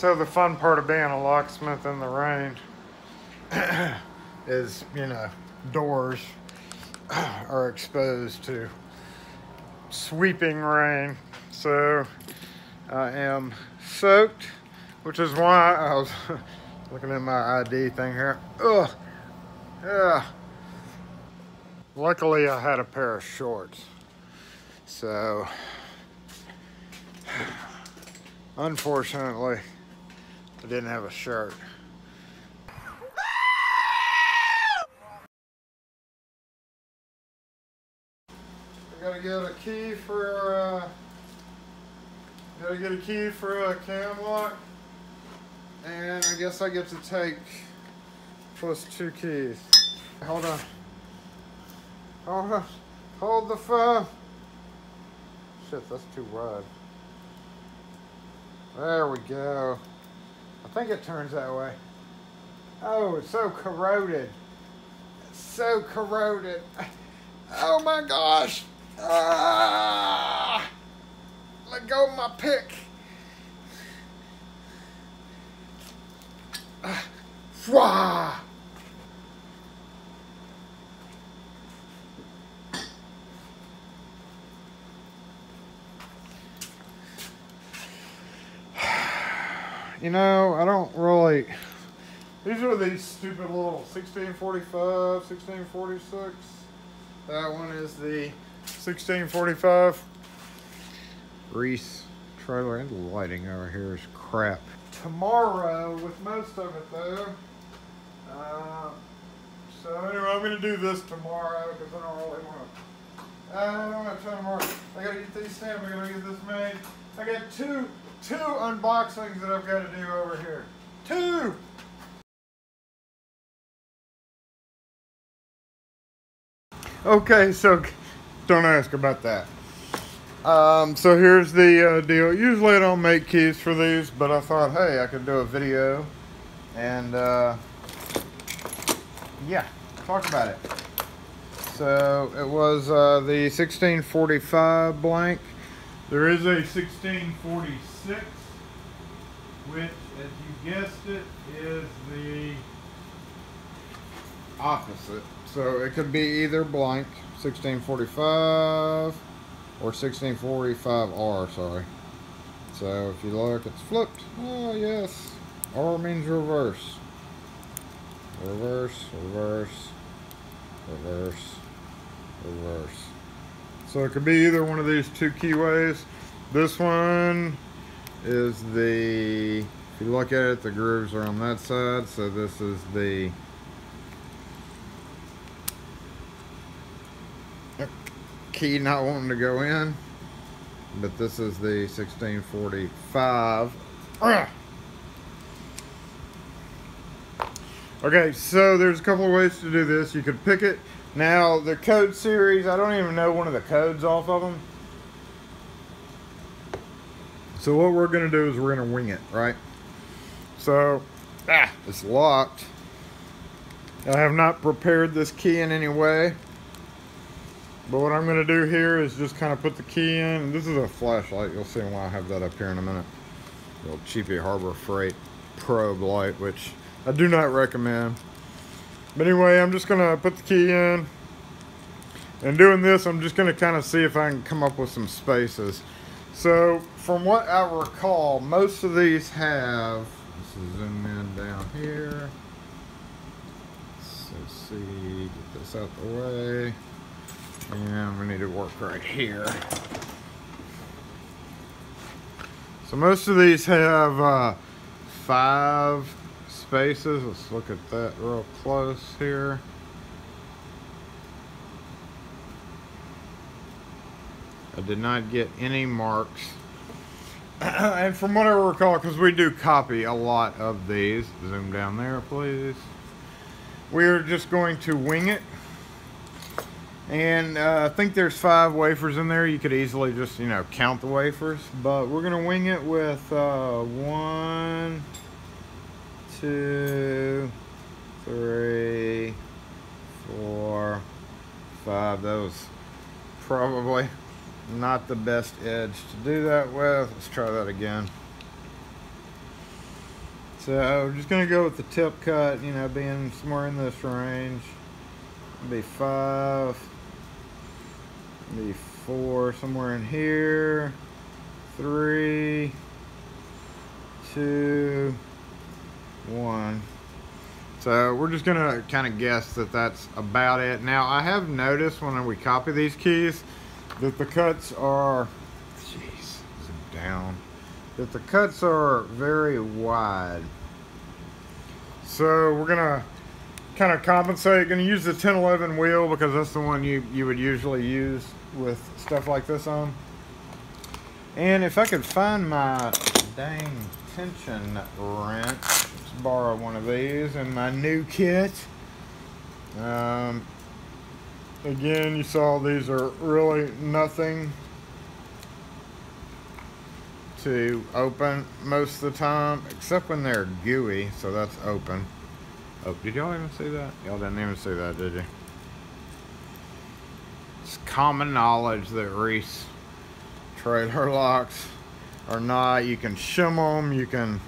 So the fun part of being a locksmith in the rain is, you know, doors are exposed to sweeping rain. So I am soaked, which is why I was looking at my ID thing here. Ugh. Yeah. Luckily I had a pair of shorts. So unfortunately I didn't have a shirt. I gotta get a key for a cam lock, and I guess I get to take plus 2 keys. Hold on. Hold the phone. Shit, that's too wide. There we go. I think it turns that way. Oh, it's so corroded. It's so corroded. Oh my gosh. Ah! Let go of my pick. Fwah! You know, I don't really... These are these stupid little 1645, 1646. That one is the 1645. Reese Trailer, and the lighting over here is crap. Tomorrow, with most of it though. So anyway, I'm going to do this tomorrow because I don't really want to. I don't have time tomorrow. I got to get these stamped. I got to get this made. I got two unboxings that I've got to do over here. 2! Okay, so don't ask about that. So here's the deal. Usually I don't make keys for these, but I thought, hey, I could do a video and yeah, talk about it. So it was the 1645 blank. There is a 1646, which, as you guessed it, is the opposite. So it could be either blank 1645 or 1645R, sorry. So if you look, it's flipped. Oh yes, R means reverse. Reverse, reverse, reverse, reverse. So it could be either one of these 2 keyways. This one is the, if you look at it, the grooves are on that side. So this is the key not wanting to go in, but this is the 1645. Okay, so there's a couple of ways to do this. You could pick it. Now the code series, I don't even know one of the codes off of them. So what we're gonna do is we're gonna wing it, right? So it's locked. I have not prepared this key in any way. But what I'm going to do here is just kind of put the key in. This is a flashlight. You'll see why I have that up here in a minute. The old cheapy Harbor Freight probe light, which I do not recommend. But anyway, I'm just going to put the key in. And doing this, I'm just going to kind of see if I can come up with some spaces. So from what I recall, most of these have, let's zoom in down here. Let's see, get this out the way. And we need to work right here. So most of these have 5 spaces. Let's look at that real close here. I did not get any marks. And from what I recall, because we do copy a lot of these, zoom down there please. We're just going to wing it. And I think there's 5 wafers in there. You could easily just, you know, count the wafers. But we're going to wing it with 1, 2, 3, 4, 5. That was probably not the best edge to do that with. Let's try that again. So we're just gonna go with the tip cut, you know, being somewhere in this range. Maybe 5, maybe 4, somewhere in here. 3, 2, 1. So we're just gonna kind of guess that that's about it. Now I have noticed when we copy these keys that the cuts are, jeez, zoom down, that the cuts are very wide. So we're gonna kind of compensate. Gonna use the 1011 wheel because that's the one you would usually use with stuff like this on. And if I could find my dang tension wrench, let's borrow one of these in my new kit. Again, you saw these are really nothing to open most of the time, except when they're gooey, so that's open. Oh, did y'all even see that? Y'all didn't even see that, did you? It's common knowledge that Reese Trailer locks are not. You can shim them, you can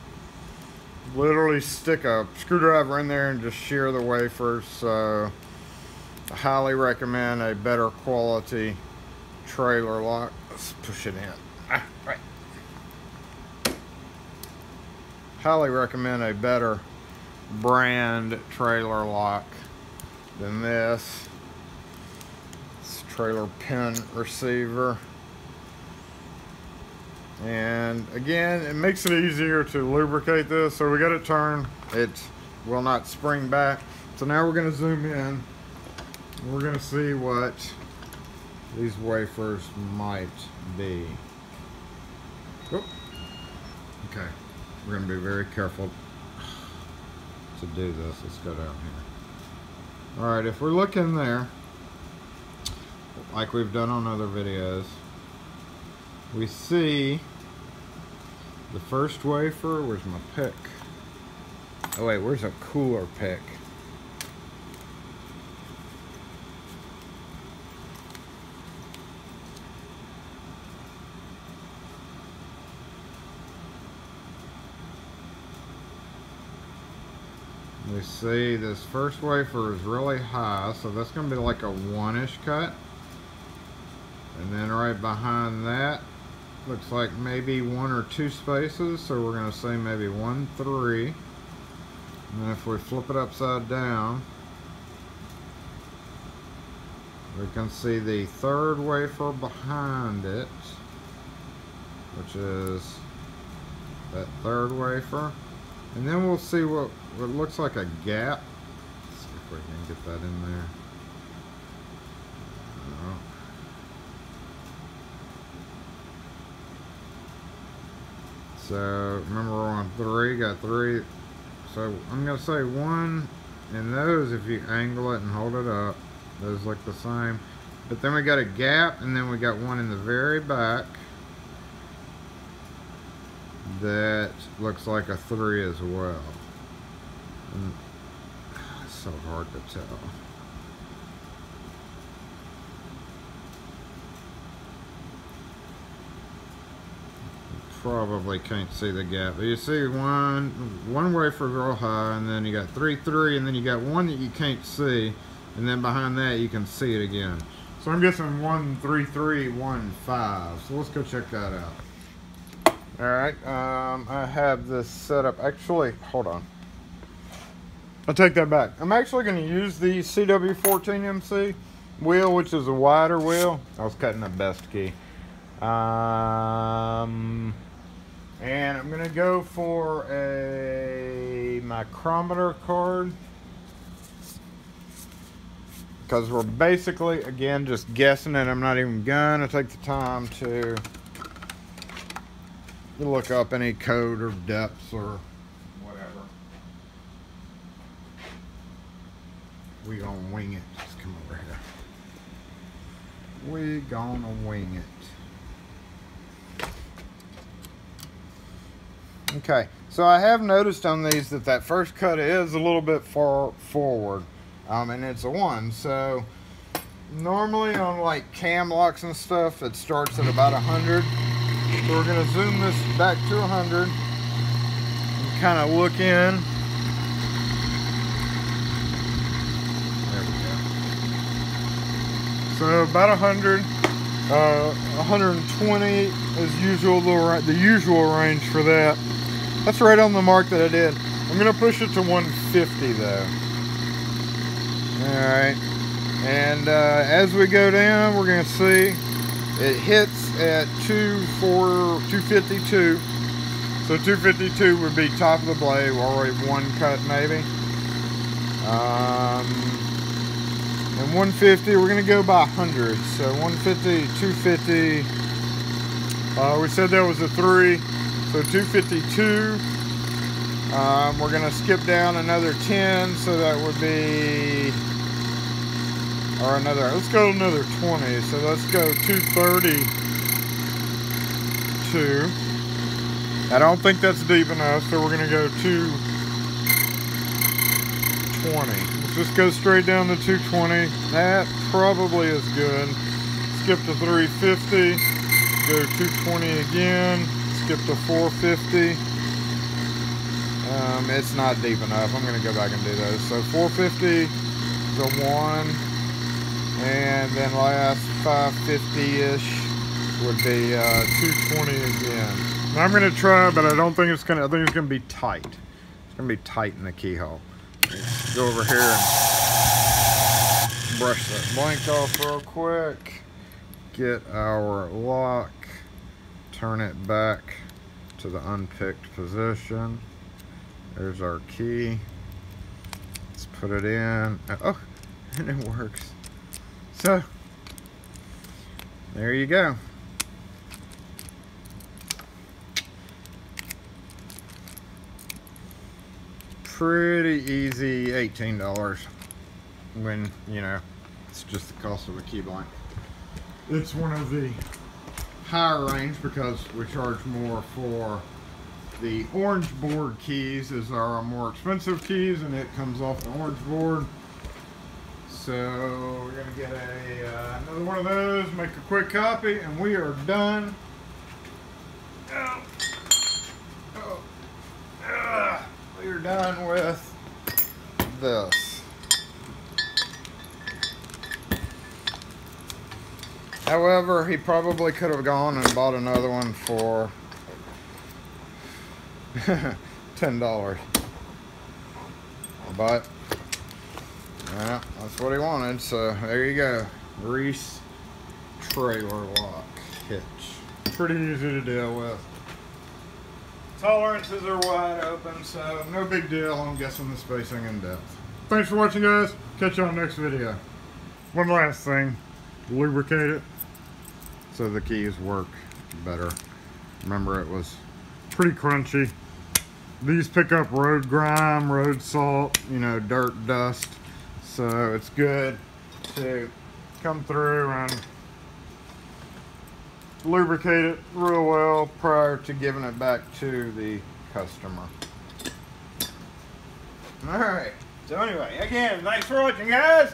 literally stick a screwdriver in there and just shear the wafers. So I highly recommend a better quality trailer lock. Let's push it in. Right. Highly recommend a better brand trailer lock than this. It's trailer pin receiver. And again, it makes it easier to lubricate this. So we got it turned. It will not spring back. So now we're going to zoom in. We're going to see what these wafers might be. Oh. Okay. We're going to be very careful to do this. Let's go down here. Alright, if we're looking there, like we've done on other videos, we see the first wafer. Where's my pick? Oh wait, where's a cooler pick? We see this first wafer is really high, so that's going to be like a 1-ish cut. And then right behind that looks like maybe 1 or 2 spaces, so we're going to say maybe 1, 3. And then if we flip it upside down, we can see the third wafer behind it, which is that third wafer. And then we'll see what looks like a gap. Let's see if we can get that in there. No. So remember we're on 3, got 3. So I'm going to say 1, and those, if you angle it and hold it up, those look the same. But then we got a gap, and then we got one in the very back that looks like a 3 as well. And it's so hard to tell. Probably can't see the gap, but you see one wafer real high, and then you got 3, 3, and then you got one that you can't see, and then behind that you can see it again. So I'm guessing 1, 3, 3, 1, 5. So let's go check that out. All right, I have this set up. Actually, hold on. I'll take that back. I'm actually going to use the CW14MC wheel, which is a wider wheel. I was cutting the best key. And I'm going to go for a micrometer card, because we're basically, again, just guessing it. I'm not even going to take the time to look up any code or depths or whatever. We gonna wing it. Just come over here. We gonna wing it. Okay, so I have noticed on these that first cut is a little bit far forward, and it's a 1. So normally on like cam locks and stuff, it starts at about 100. So we're going to zoom this back to 100 and kind of look in. There we go. So about 100, 120 is usual, the usual range for that. That's right on the mark that I did. I'm gonna push it to 150 though. All right, and as we go down, we're gonna see it hits at 252. So 252 would be top of the blade, or one cut maybe. And 150, we're gonna go by 100. So 150, 250. We said that was a 3. So 252. We're gonna skip down another 10, so that would be, or another, let's go another 20. So let's go 232. I don't think that's deep enough, so we're gonna go 220. Let's just go straight down to 220. That probably is good. Skip to 350. Go 220 again. Skip to 450. It's not deep enough. I'm gonna go back and do those. So 450 to 1, and then last 550-ish would be 220 again. Now I'm gonna try, but I don't think it's gonna. I think it's gonna be tight. It's gonna be tight in the keyhole. Let's go over here and brush that blank off real quick. Get our lock. Turn it back to the unpicked position. There's our key. Let's put it in. Oh, and it works. So there you go. Pretty easy, $18 when, you know, it's just the cost of a key blank. It's one of the higher range because we charge more for the orange board keys, as are our more expensive keys, and it comes off the orange board. So we're gonna get another one of those, make a quick copy, and we are done. We're done with this. However, he probably could have gone and bought another one for $10. But yeah, that's what he wanted. So there you go. Reese Trailer Lock Hitch. Pretty easy to deal with. Tolerances are wide open, so no big deal. I'm guessing the spacing in depth. Thanks for watching, guys. Catch you on the next video. One last thing. Lubricate it so the keys work better. Remember, it was pretty crunchy. These pick up road grime, road salt, you know, dirt, dust. So it's good to come through and lubricate it real well prior to giving it back to the customer. Alright, so anyway, again, thanks for watching, guys.